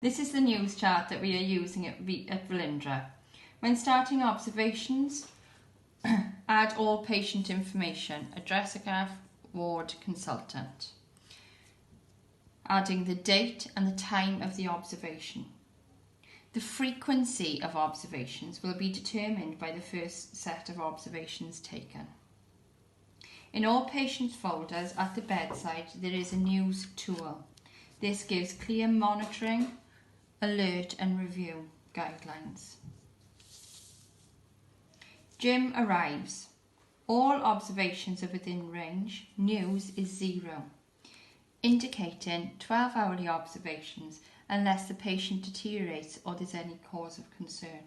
This is the news chart that we are using at Velindre. When starting observations, add all patient information, addressograph, ward, consultant, adding the date and the time of the observation. The frequency of observations will be determined by the first set of observations taken. In all patient folders at the bedside, there is a news tool. This gives clear monitoring, alert and review guidelines. Jim arrives. All observations are within range. News is 0, indicating 12-hourly observations unless the patient deteriorates or there's any cause of concern.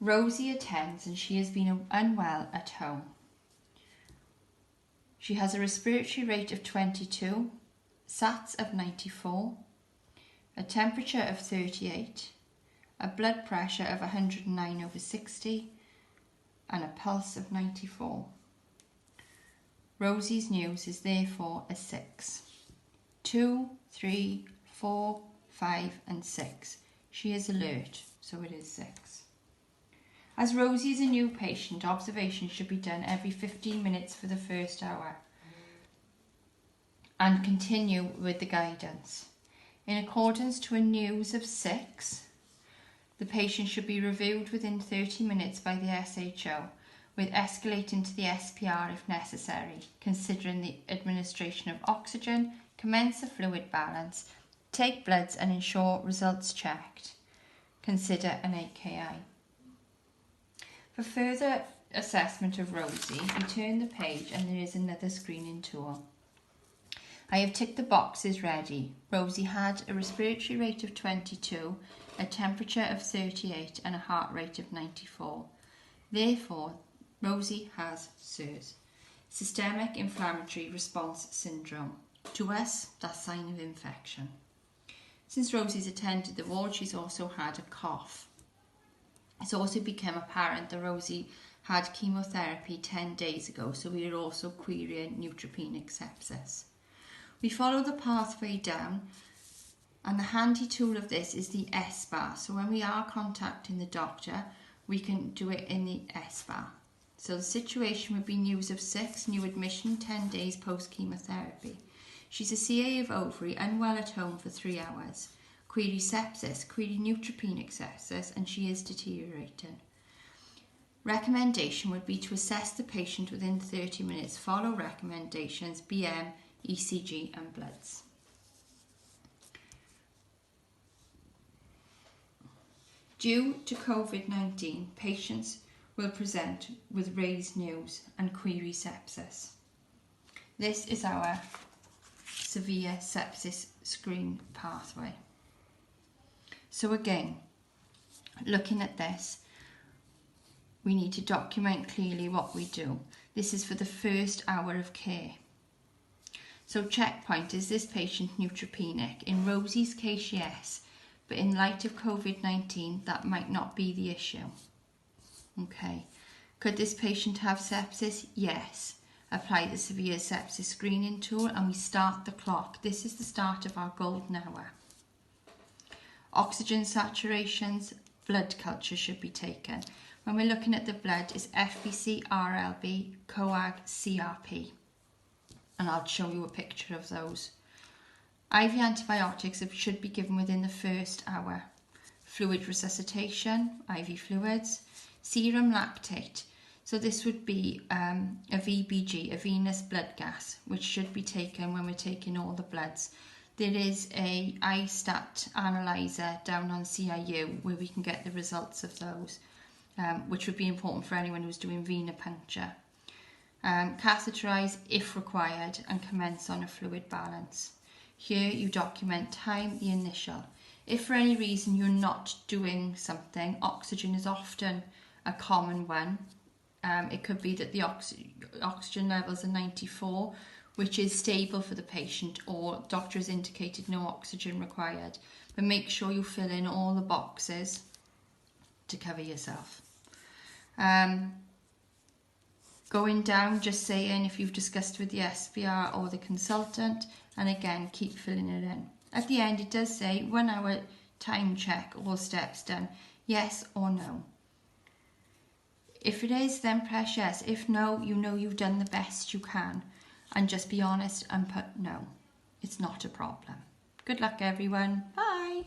Rosie attends and she has been unwell at home. She has a respiratory rate of 22, SATs of 94, a temperature of 38, a blood pressure of 109/60 and a pulse of 94. Rosie's news is therefore a 6. 2, 3, 4, 5 and 6. She is alert, so it is 6. As Rosie is a new patient, observations should be done every 15 minutes for the first hour and continue with the guidance. In accordance to a news of 6, the patient should be reviewed within 30 minutes by the SHO, with escalating to the SPR if necessary, considering the administration of oxygen, commence a fluid balance, take bloods and ensure results checked. Consider an AKI. For further assessment of Rosie, we turn the page and there is another screening tool. I have ticked the boxes ready. Rosie had a respiratory rate of 22, a temperature of 38 and a heart rate of 94. Therefore, Rosie has SIRS, Systemic Inflammatory Response Syndrome. To us, that's a sign of infection. Since Rosie's attended the ward, she's also had a cough. It's also become apparent that Rosie had chemotherapy 10 days ago, so we are also querying neutropenic sepsis. We follow the pathway down, and the handy tool of this is the S-bar. So when we are contacting the doctor, we can do it in the S-bar. So the situation would be news of 6, new admission 10 days post-chemotherapy. She's a CA of ovary, unwell at home for 3 hours. Query sepsis, query neutropenic sepsis, and she is deteriorating. Recommendation would be to assess the patient within 30 minutes, follow recommendations, BM, ECG and bloods. Due to COVID-19, patients will present with raised news and query sepsis. This is our severe sepsis screen pathway. So again, looking at this, we need to document clearly what we do. This is for the first hour of care. So checkpoint, is this patient neutropenic? In Rosie's case, yes, but in light of COVID-19, that might not be the issue. Okay, could this patient have sepsis? Yes. Apply the severe sepsis screening tool and we start the clock. This is the start of our golden hour. Oxygen saturations, blood culture should be taken. When we're looking at the blood, it's FBC, RLB, COAG, CRP. And I'll show you a picture of those. IV antibiotics should be given within the first hour. Fluid resuscitation, IV fluids, serum lactate. So this would be a VBG, a venous blood gas, which should be taken when we're taking all the bloods. There is a iStat analyzer down on CIU where we can get the results of those, which would be important for anyone who's doing venipuncture. Catheterize if required and commence on a fluid balance. Here you document time, the initial. If for any reason you're not doing something, oxygen is often a common one. It could be that the oxygen levels are 94, which is stable for the patient, or doctor has indicated no oxygen required. But make sure you fill in all the boxes to cover yourself. Going down, just saying if you've discussed with the SPR or the consultant, and again, keep filling it in. At the end it does say 1 hour time check, all steps done, yes or no. If it is, then press yes. If no, you know you've done the best you can, and just be honest and put no. It's not a problem. Good luck everyone. Bye.